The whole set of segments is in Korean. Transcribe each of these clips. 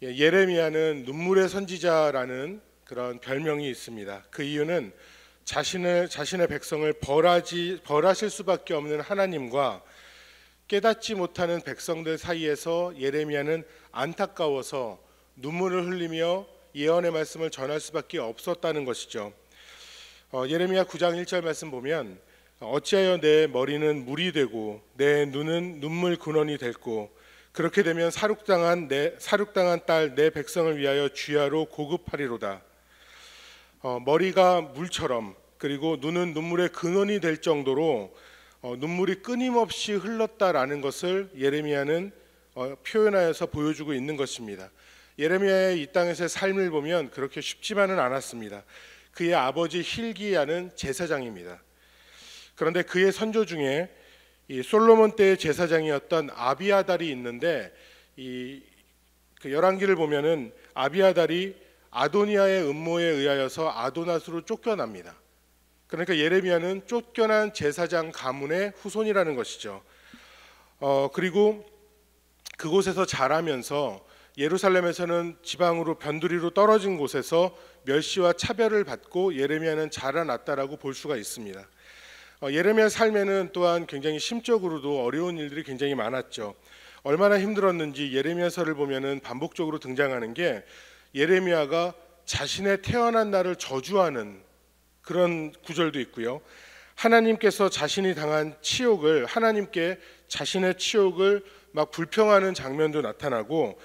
예레미야는 눈물의 선지자라는 그런 별명이 있습니다. 그 이유는 자신의 백성을 벌하실 수밖에 없는 하나님과 깨닫지 못하는 백성들 사이에서 예레미야는 안타까워서 눈물을 흘리며 예언의 말씀을 전할 수밖에 없었다는 것이죠. 예레미야 9장 1절 말씀 보면 어찌하여 내 머리는 물이 되고 내 눈은 눈물 근원이 됐고 그렇게 되면 사륙당한 딸 내 백성을 위하여 주야로 고급하리로다. 머리가 물처럼 그리고 눈은 눈물의 근원이 될 정도로 눈물이 끊임없이 흘렀다라는 것을 예레미야는 표현하여서 보여주고 있는 것입니다. 예레미야의 이 땅에서의 삶을 보면 그렇게 쉽지만은 않았습니다. 그의 아버지 힐기야는 제사장입니다. 그런데 그의 선조 중에 이 솔로몬 때의 제사장이었던 아비아달이 있는데 그 열왕기를 보면은 아비아달이 아도니아의 음모에 의하여서 아도낫으로 쫓겨납니다. 그러니까 예레미야는 쫓겨난 제사장 가문의 후손이라는 것이죠. 그리고 그곳에서 자라면서 예루살렘에서는 지방으로 변두리로 떨어진 곳에서 멸시와 차별을 받고 예레미야는 자라났다라고 볼 수가 있습니다. 예레미야 삶에는 또한 굉장히 심적으로도 어려운 일들이 굉장히 많았죠. 얼마나 힘들었는지 예레미야서를 보면은 반복적으로 등장하는 게 예레미야가 자신의 태어난 날을 저주하는 그런 구절도 있고요. 하나님께서 자신이 당한 치욕을 하나님께 자신의 치욕을 막 불평하는 장면도 나타나고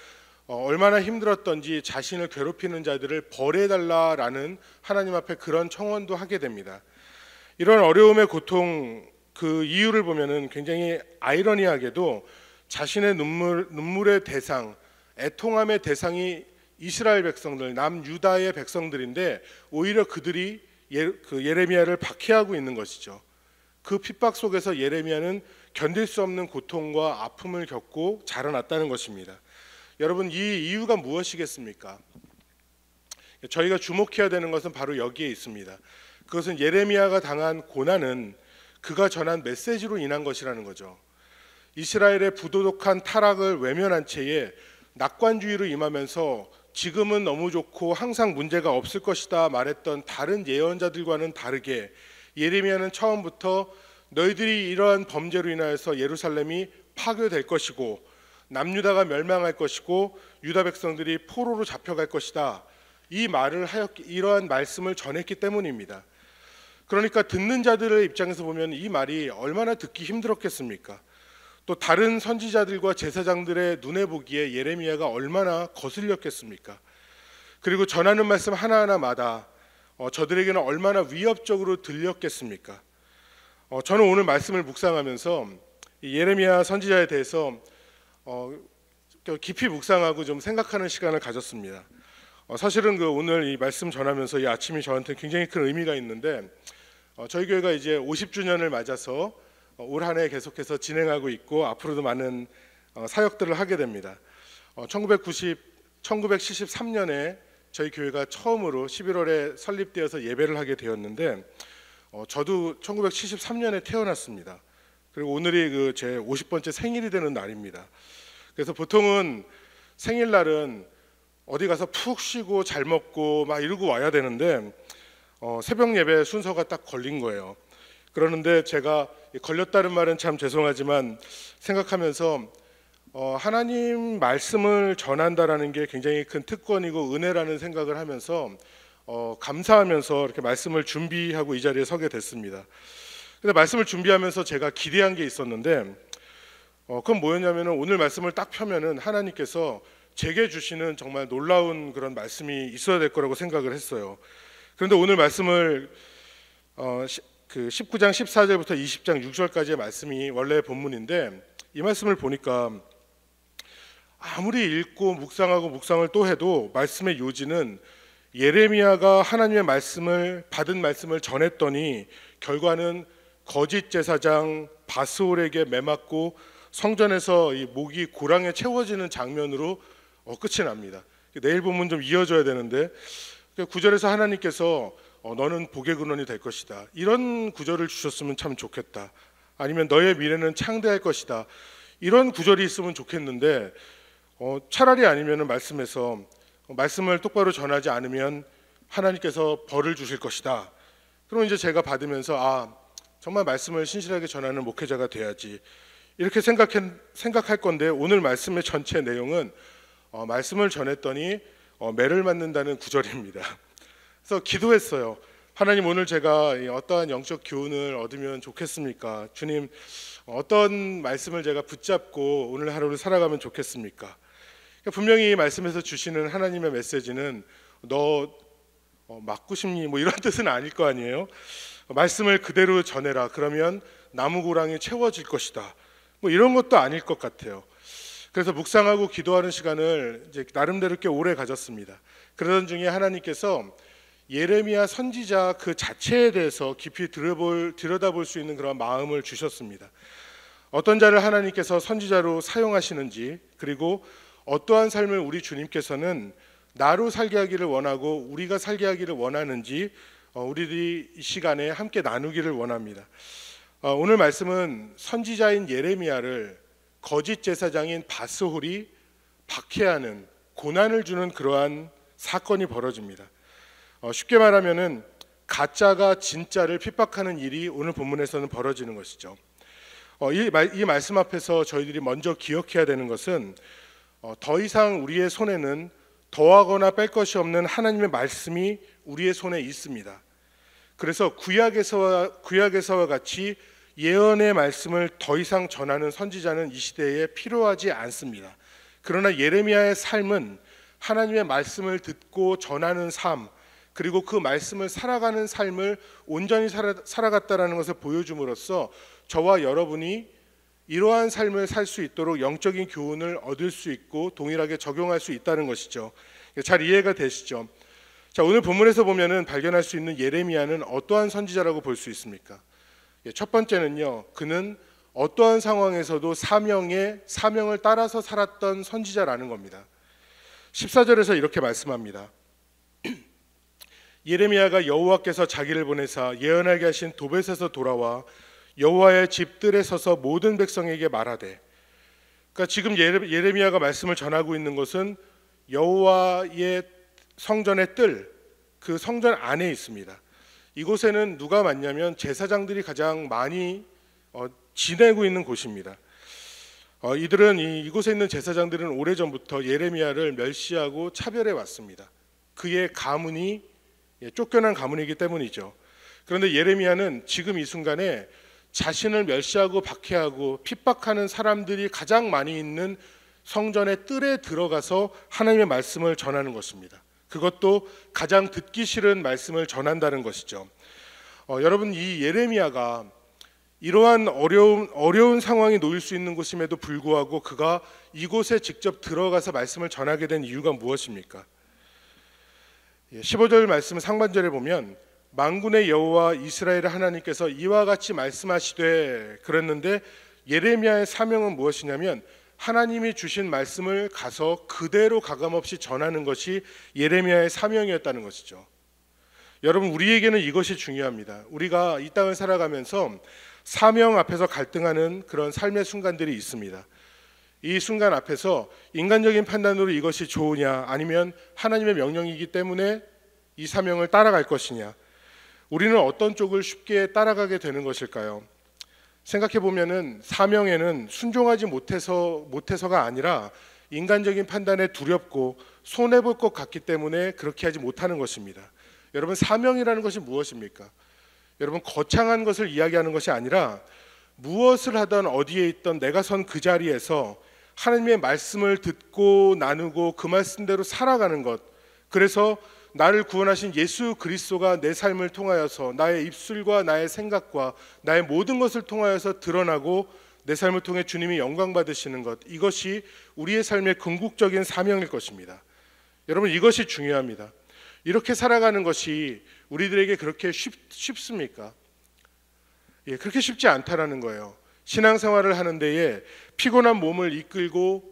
얼마나 힘들었던지 자신을 괴롭히는 자들을 벌해달라라는 하나님 앞에 그런 청원도 하게 됩니다. 이런 어려움의 고통 그 이유를 보면은 굉장히 아이러니하게도 자신의 눈물의 대상, 애통함의 대상이 이스라엘 백성들, 남유다의 백성들인데 오히려 그들이 예레미야를 박해하고 있는 것이죠. 그 핍박 속에서 예레미야는 견딜 수 없는 고통과 아픔을 겪고 자라났다는 것입니다. 여러분, 이 이유가 무엇이겠습니까? 저희가 주목해야 되는 것은 바로 여기에 있습니다. 그것은 예레미야가 당한 고난은 그가 전한 메시지로 인한 것이라는 거죠. 이스라엘의 부도덕한 타락을 외면한 채에 낙관주의로 임하면서 지금은 너무 좋고 항상 문제가 없을 것이다 말했던 다른 예언자들과는 다르게 예레미야는 처음부터 너희들이 이러한 범죄로 인하여서 예루살렘이 파괴될 것이고 남유다가 멸망할 것이고 유다 백성들이 포로로 잡혀갈 것이다, 이 말을 이러한 말씀을 전했기 때문입니다. 그러니까 듣는 자들의 입장에서 보면 이 말이 얼마나 듣기 힘들었겠습니까? 또 다른 선지자들과 제사장들의 눈에 보기에 예레미야가 얼마나 거슬렸겠습니까? 그리고 전하는 말씀 하나하나마다 저들에게는 얼마나 위협적으로 들렸겠습니까? 저는 오늘 말씀을 묵상하면서 예레미야 선지자에 대해서 깊이 묵상하고 좀 생각하는 시간을 가졌습니다. 사실은 오늘 이 말씀 전하면서 이 아침이 저한테 굉장히 큰 의미가 있는데 저희 교회가 이제 50주년을 맞아서 올 한 해 계속해서 진행하고 있고 앞으로도 많은 사역들을 하게 됩니다. 1973년에 저희 교회가 처음으로 11월에 설립되어서 예배를 하게 되었는데 저도 1973년에 태어났습니다. 그리고 오늘이 제 50번째 생일이 되는 날입니다. 그래서 보통은 생일날은 어디 가서 푹 쉬고 잘 먹고 막 이러고 와야 되는데 새벽 예배 순서가 딱 걸린 거예요. 그러는데 제가 걸렸다는 말은 참 죄송하지만 생각하면서 하나님 말씀을 전한다라는 게 굉장히 큰 특권이고 은혜라는 생각을 하면서 감사하면서 이렇게 말씀을 준비하고 이 자리에 서게 됐습니다. 근데 말씀을 준비하면서 제가 기대한 게 있었는데 그건 뭐였냐면 오늘 말씀을 딱 펴면은 하나님께서 제게 주시는 정말 놀라운 그런 말씀이 있어야 될 거라고 생각을 했어요. 그런데 오늘 말씀을 그 19장 14절부터 20장 6절까지의 말씀이 원래 본문인데 이 말씀을 보니까 아무리 읽고 묵상하고 묵상을 또 해도 말씀의 요지는 예레미야가 하나님의 말씀을 받은 말씀을 전했더니 결과는 거짓 제사장 바스올에게 매맞고 성전에서 이 목이 고랑에 채워지는 장면으로 끝이 납니다. 내일 본문 좀 이어져야 되는데 9절에서 하나님께서 너는 복의 근원이 될 것이다, 이런 구절을 주셨으면 참 좋겠다. 아니면 너의 미래는 창대할 것이다, 이런 구절이 있으면 좋겠는데 차라리 아니면은 말씀에서 말씀을 똑바로 전하지 않으면 하나님께서 벌을 주실 것이다. 그럼 이제 제가 받으면서 정말 말씀을 신실하게 전하는 목회자가 돼야지 이렇게 생각할 건데, 오늘 말씀의 전체 내용은 말씀을 전했더니 매를 맞는다는 구절입니다. 그래서 기도했어요. 하나님, 오늘 제가 어떠한 영적 교훈을 얻으면 좋겠습니까? 주님, 어떤 말씀을 제가 붙잡고 오늘 하루를 살아가면 좋겠습니까? 분명히 이 말씀에서 주시는 하나님의 메시지는 너 맞고 싶니? 뭐 이런 뜻은 아닐 거 아니에요. 말씀을 그대로 전해라. 그러면 나무고랑이 채워질 것이다. 뭐 이런 것도 아닐 것 같아요. 그래서 묵상하고 기도하는 시간을 이제 나름대로 꽤 오래 가졌습니다. 그러던 중에 하나님께서 예레미야 선지자 그 자체에 대해서 깊이 들여다볼 수 있는 그런 마음을 주셨습니다. 어떤 자를 하나님께서 선지자로 사용하시는지, 그리고 어떠한 삶을 우리 주님께서는 나로 살게 하기를 원하고 우리가 살게 하기를 원하는지 우리들이 이 시간에 함께 나누기를 원합니다. 오늘 말씀은 선지자인 예레미야를 거짓 제사장인 바스홀이 박해하는, 고난을 주는 그러한 사건이 벌어집니다. 쉽게 말하면은 가짜가 진짜를 핍박하는 일이 오늘 본문에서는 벌어지는 것이죠. 이 말씀 앞에서 저희들이 먼저 기억해야 되는 것은 더 이상 우리의 손에는 더하거나 뺄 것이 없는 하나님의 말씀이 우리의 손에 있습니다. 그래서 구약에서와 같이 예언의 말씀을 더 이상 전하는 선지자는 이 시대에 필요하지 않습니다. 그러나 예레미야의 삶은 하나님의 말씀을 듣고 전하는 삶, 그리고 그 말씀을 살아가는 삶을 온전히 살아갔다라는 것을 보여줌으로써 저와 여러분이 이러한 삶을 살 수 있도록 영적인 교훈을 얻을 수 있고 동일하게 적용할 수 있다는 것이죠. 잘 이해가 되시죠? 자, 오늘 본문에서 보면은 발견할 수 있는 예레미야는 어떠한 선지자라고 볼 수 있습니까? 첫 번째는요, 그는 어떠한 상황에서도 사명을 따라서 살았던 선지자라는 겁니다. 14절에서 이렇게 말씀합니다. 예레미야가 여호와께서 자기를 보내사 예언하게 하신 도벳에서 돌아와 여호와의 집들에 서서 모든 백성에게 말하되, 그러니까 지금 예레미야가 말씀을 전하고 있는 것은 여호와의 성전의 뜰, 그 성전 안에 있습니다. 이곳에는 누가 많냐면 제사장들이 가장 많이 지내고 있는 곳입니다. 이들은 이곳에 있는 제사장들은 오래전부터 예레미야를 멸시하고 차별해 왔습니다. 그의 가문이 쫓겨난 가문이기 때문이죠. 그런데 예레미야는 지금 이 순간에 자신을 멸시하고 박해하고 핍박하는 사람들이 가장 많이 있는 성전의 뜰에 들어가서 하나님의 말씀을 전하는 것입니다. 그것도 가장 듣기 싫은 말씀을 전한다는 것이죠. 여러분, 이 예레미야가 이러한 어려운 상황이 놓일 수 있는 곳임에도 불구하고 그가 이곳에 직접 들어가서 말씀을 전하게 된 이유가 무엇입니까? 15절 말씀 상반절에 보면 만군의 여호와 이스라엘의 하나님께서 이와 같이 말씀하시되, 그랬는데 예레미야의 사명은 무엇이냐면 하나님이 주신 말씀을 가서 그대로 가감없이 전하는 것이 예레미야의 사명이었다는 것이죠. 여러분, 우리에게는 이것이 중요합니다. 우리가 이 땅을 살아가면서 사명 앞에서 갈등하는 그런 삶의 순간들이 있습니다. 이 순간 앞에서 인간적인 판단으로 이것이 좋으냐, 아니면 하나님의 명령이기 때문에 이 사명을 따라갈 것이냐, 우리는 어떤 쪽을 쉽게 따라가게 되는 것일까요? 생각해 보면은 사명에는 순종하지 못해서가 아니라 인간적인 판단에 두렵고 손해 볼 것 같기 때문에 그렇게 하지 못하는 것입니다. 여러분, 사명이라는 것이 무엇입니까? 여러분, 거창한 것을 이야기하는 것이 아니라 무엇을 하든 어디에 있든 내가 선 그 자리에서 하나님의 말씀을 듣고 나누고 그 말씀대로 살아가는 것, 그래서 나를 구원하신 예수 그리스도가 내 삶을 통하여서 나의 입술과 나의 생각과 나의 모든 것을 통하여서 드러나고 내 삶을 통해 주님이 영광 받으시는 것, 이것이 우리의 삶의 궁극적인 사명일 것입니다. 여러분, 이것이 중요합니다. 이렇게 살아가는 것이 우리들에게 그렇게 쉽습니까? 그렇게 쉽지 않다라는 거예요. 신앙생활을 하는 데에 피곤한 몸을 이끌고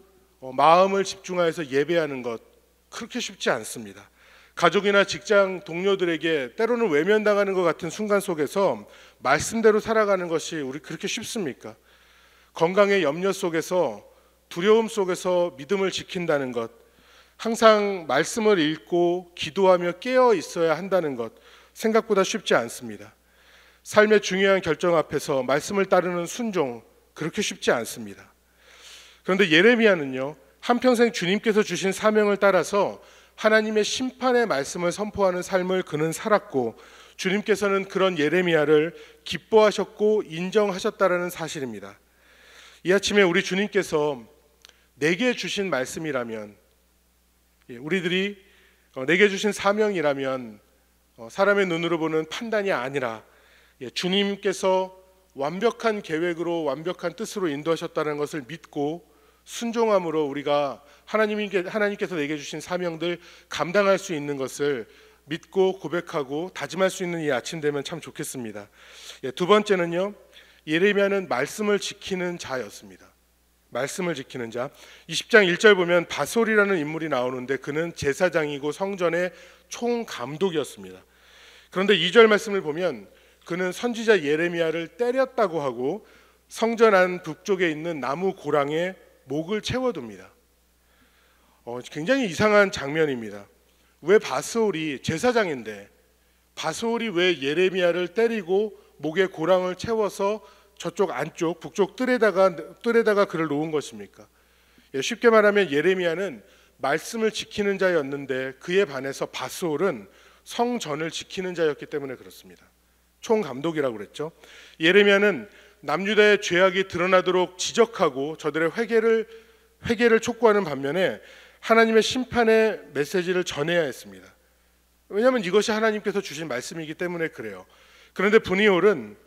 마음을 집중하여서 예배하는 것, 그렇게 쉽지 않습니다. 가족이나 직장 동료들에게 때로는 외면당하는 것 같은 순간 속에서 말씀대로 살아가는 것이 우리 그렇게 쉽습니까? 건강의 염려 속에서 두려움 속에서 믿음을 지킨다는 것, 항상 말씀을 읽고 기도하며 깨어 있어야 한다는 것, 생각보다 쉽지 않습니다. 삶의 중요한 결정 앞에서 말씀을 따르는 순종, 그렇게 쉽지 않습니다. 그런데 예레미야는요, 한평생 주님께서 주신 사명을 따라서 하나님의 심판의 말씀을 선포하는 삶을 그는 살았고, 주님께서는 그런 예레미야를 기뻐하셨고 인정하셨다라는 사실입니다. 이 아침에 우리 주님께서 내게 주신 말씀이라면, 우리들이 내게 주신 사명이라면 사람의 눈으로 보는 판단이 아니라 주님께서 완벽한 계획으로 완벽한 뜻으로 인도하셨다는 것을 믿고 순종함으로 우리가 하나님께서 내게 주신 사명들 감당할 수 있는 것을 믿고 고백하고 다짐할 수 있는 이 아침 되면 참 좋겠습니다. 두 번째는요, 예레미야는 말씀을 지키는 자였습니다. 말씀을 지키는 자. 20장 1절 보면 바솔이라는 인물이 나오는데 그는 제사장이고 성전의 총감독이었습니다. 그런데 2절 말씀을 보면 그는 선지자 예레미야를 때렸다고 하고 성전 안 북쪽에 있는 나무 고랑에 목을 채워둡니다. 굉장히 이상한 장면입니다. 왜 바솔이 제사장인데 바솔이 왜 예레미야를 때리고 목에 고랑을 채워서 저쪽 안쪽 북쪽 뜰에다가 그를 놓은 것입니까? 쉽게 말하면 예레미야는 말씀을 지키는 자였는데 그에 반해서 바솔은 성전을 지키는 자였기 때문에 그렇습니다. 총감독이라고 그랬죠. 예레미야는 남유다의 죄악이 드러나도록 지적하고 저들의 회개를 촉구하는 반면에 하나님의 심판의 메시지를 전해야 했습니다. 왜냐하면 이것이 하나님께서 주신 말씀이기 때문에 그래요. 그런데 브니올은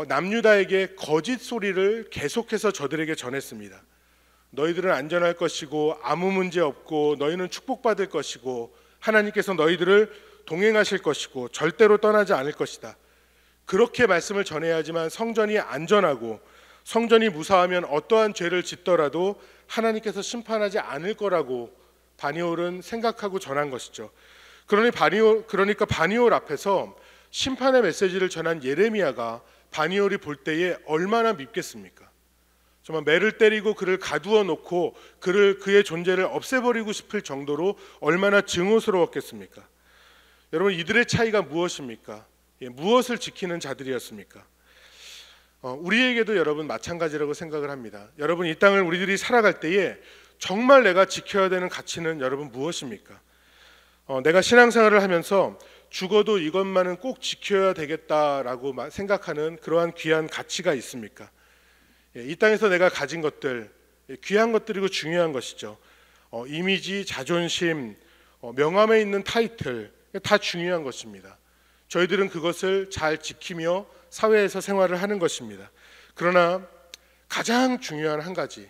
남유다에게 거짓 소리를 계속해서 저들에게 전했습니다. 너희들은 안전할 것이고 아무 문제 없고 너희는 축복받을 것이고 하나님께서 너희들을 동행하실 것이고 절대로 떠나지 않을 것이다. 그렇게 말씀을 전해야 하지만 성전이 안전하고 성전이 무사하면 어떠한 죄를 짓더라도 하나님께서 심판하지 않을 거라고 바니올은 생각하고 전한 것이죠. 그러니까 바니올 앞에서 심판의 메시지를 전한 예레미야가 바니올이 볼 때에 얼마나 밉겠습니까? 정말 매를 때리고 그를 가두어 놓고 그의 존재를 없애버리고 싶을 정도로 얼마나 증오스러웠겠습니까? 여러분, 이들의 차이가 무엇입니까? 무엇을 지키는 자들이었습니까? 우리에게도 여러분 마찬가지라고 생각을 합니다. 여러분, 이 땅을 우리들이 살아갈 때에 정말 내가 지켜야 되는 가치는 여러분 무엇입니까? 내가 신앙생활을 하면서 죽어도 이것만은 꼭 지켜야 되겠다라고 생각하는 그러한 귀한 가치가 있습니까? 이 땅에서 내가 가진 것들, 귀한 것들이고 중요한 것이죠. 이미지, 자존심, 명함에 있는 타이틀, 다 중요한 것입니다. 저희들은 그것을 잘 지키며 사회에서 생활을 하는 것입니다. 그러나 가장 중요한 한 가지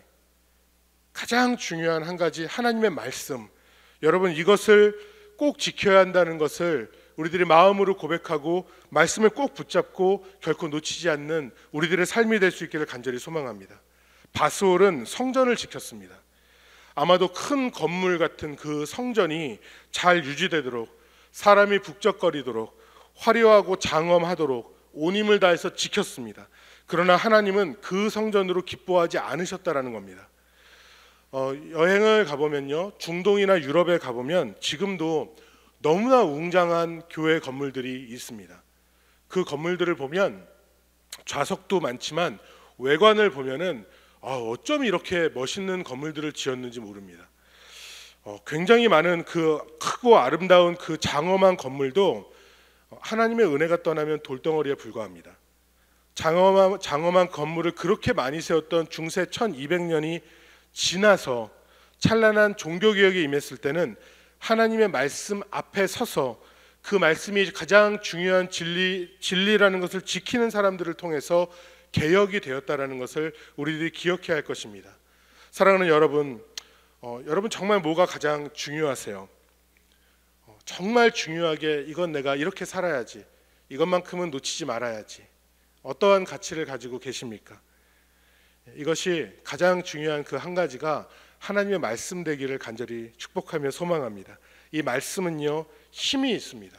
하나님의 말씀, 여러분, 이것을 꼭 지켜야 한다는 것을 우리들이 마음으로 고백하고 말씀을 꼭 붙잡고 결코 놓치지 않는 우리들의 삶이 될 수 있기를 간절히 소망합니다. 바솔은 성전을 지켰습니다. 아마도 큰 건물 같은 그 성전이 잘 유지되도록, 사람이 북적거리도록, 화려하고 장엄하도록 온 힘을 다해서 지켰습니다. 그러나 하나님은 그 성전으로 기뻐하지 않으셨다라는 겁니다. 여행을 가보면요, 중동이나 유럽에 가보면 지금도 너무나 웅장한 교회 건물들이 있습니다. 그 건물들을 보면 좌석도 많지만 외관을 보면은 어쩜 이렇게 멋있는 건물들을 지었는지 모릅니다. 굉장히 많은 그 크고 아름다운 그 장엄한 건물도 하나님의 은혜가 떠나면 돌덩어리에 불과합니다. 장엄한 건물을 그렇게 많이 세웠던 중세 1200년이 지나서 찬란한 종교개혁이 임했을 때는 하나님의 말씀 앞에 서서 그 말씀이 가장 중요한 진리라는 것을 지키는 사람들을 통해서 개혁이 되었다라는 것을 우리들이 기억해야 할 것입니다. 사랑하는 여러분, 여러분 정말 뭐가 가장 중요하세요? 정말 중요하게 이건 내가 이렇게 살아야지, 이것만큼은 놓치지 말아야지, 어떠한 가치를 가지고 계십니까? 이것이 가장 중요한 그 한 가지가 하나님의 말씀 되기를 간절히 축복하며 소망합니다. 이 말씀은요, 힘이 있습니다.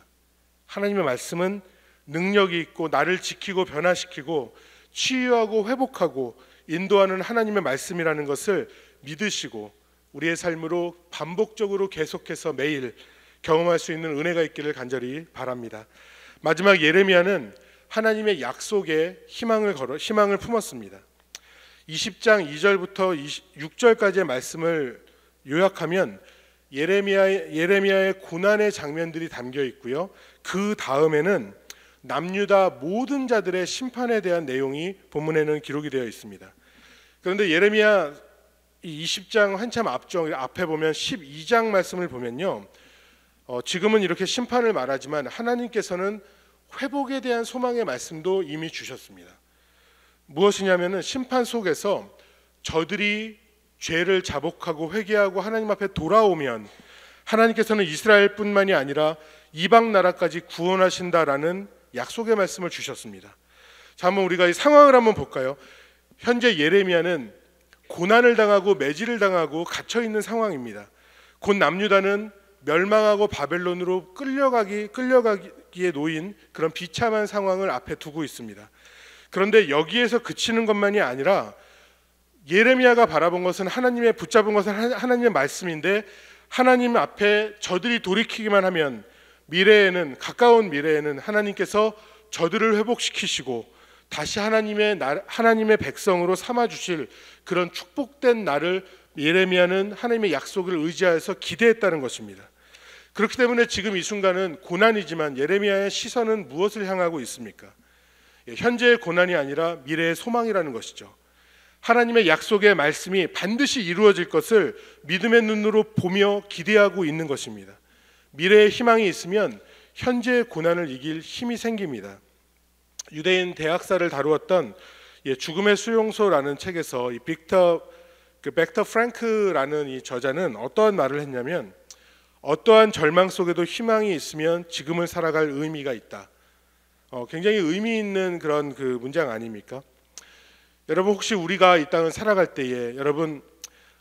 하나님의 말씀은 능력이 있고 나를 지키고 변화시키고 치유하고 회복하고 인도하는 하나님의 말씀이라는 것을 믿으시고 우리의 삶으로 반복적으로 계속해서 매일 경험할 수 있는 은혜가 있기를 간절히 바랍니다. 마지막 예레미야는 하나님의 약속에 희망을 품었습니다. 20장 2절부터 6절까지의 말씀을 요약하면 예레미야의 고난의 장면들이 담겨 있고요. 그 다음에는 남유다 모든 자들의 심판에 대한 내용이 본문에는 기록이 되어 있습니다. 그런데 예레미야 20장 한참 앞에 보면 12장 말씀을 보면요, 지금은 이렇게 심판을 말하지만 하나님께서는 회복에 대한 소망의 말씀도 이미 주셨습니다. 무엇이냐면은 심판 속에서 저들이 죄를 자복하고 회개하고 하나님 앞에 돌아오면 하나님께서는 이스라엘뿐만이 아니라 이방 나라까지 구원하신다라는 약속의 말씀을 주셨습니다. 자, 한번 우리가 이 상황을 한번 볼까요? 현재 예레미야는 고난을 당하고 매질을 당하고 갇혀 있는 상황입니다. 곧 남유다는 멸망하고 바벨론으로 끌려가기에 놓인 그런 비참한 상황을 앞에 두고 있습니다. 그런데 여기에서 그치는 것만이 아니라 예레미야가 바라본 것은 붙잡은 것은 하나님의 말씀인데, 하나님 앞에 저들이 돌이키기만 하면 가까운 미래에는 하나님께서 저들을 회복시키시고 다시 하나님의 백성으로 삼아 주실 그런 축복된 날을 예레미야는 하나님의 약속을 의지하여서 기대했다는 것입니다. 그렇기 때문에 지금 이 순간은 고난이지만 예레미야의 시선은 무엇을 향하고 있습니까? 현재의 고난이 아니라 미래의 소망이라는 것이죠. 하나님의 약속의 말씀이 반드시 이루어질 것을 믿음의 눈으로 보며 기대하고 있는 것입니다. 미래의 희망이 있으면 현재의 고난을 이길 힘이 생깁니다. 유대인 대학사를 다루었던 죽음의 수용소라는 책에서 이 벡터 프랭크라는 이 저자는 어떠한 말을 했냐면, 어떠한 절망 속에도 희망이 있으면 지금을 살아갈 의미가 있다. 굉장히 의미 있는 그런 그 문장 아닙니까? 여러분, 혹시 우리가 이 땅을 살아갈 때에 여러분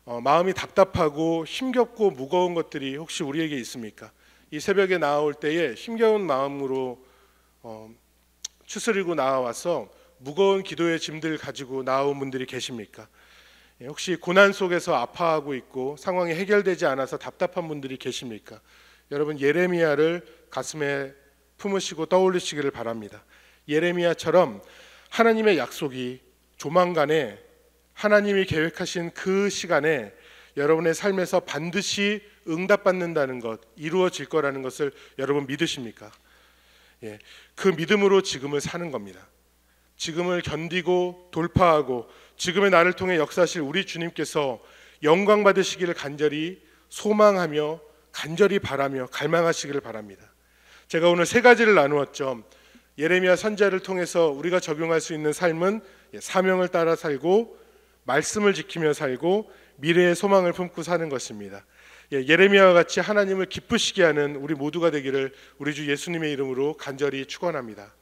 마음이 답답하고 힘겹고 무거운 것들이 혹시 우리에게 있습니까? 이 새벽에 나올 때에 힘겨운 마음으로 추스리고 나와서 무거운 기도의 짐들 가지고 나온 분들이 계십니까? 혹시 고난 속에서 아파하고 있고 상황이 해결되지 않아서 답답한 분들이 계십니까? 여러분, 예레미야를 가슴에 품으시고 떠올리시기를 바랍니다. 예레미야처럼 하나님의 약속이 조만간에 하나님이 계획하신 그 시간에 여러분의 삶에서 반드시 응답받는다는 것, 이루어질 거라는 것을 여러분 믿으십니까? 그 믿음으로 지금을 사는 겁니다. 지금을 견디고 돌파하고 지금의 나를 통해 역사하실 우리 주님께서 영광 받으시기를 간절히 소망하며 간절히 바라며 갈망하시기를 바랍니다. 제가 오늘 세 가지를 나누었죠. 예레미야 선지자를 통해서 우리가 적용할 수 있는 삶은 사명을 따라 살고 말씀을 지키며 살고 미래의 소망을 품고 사는 것입니다. 예레미야와 같이 하나님을 기쁘시게 하는 우리 모두가 되기를 우리 주 예수님의 이름으로 간절히 축원합니다.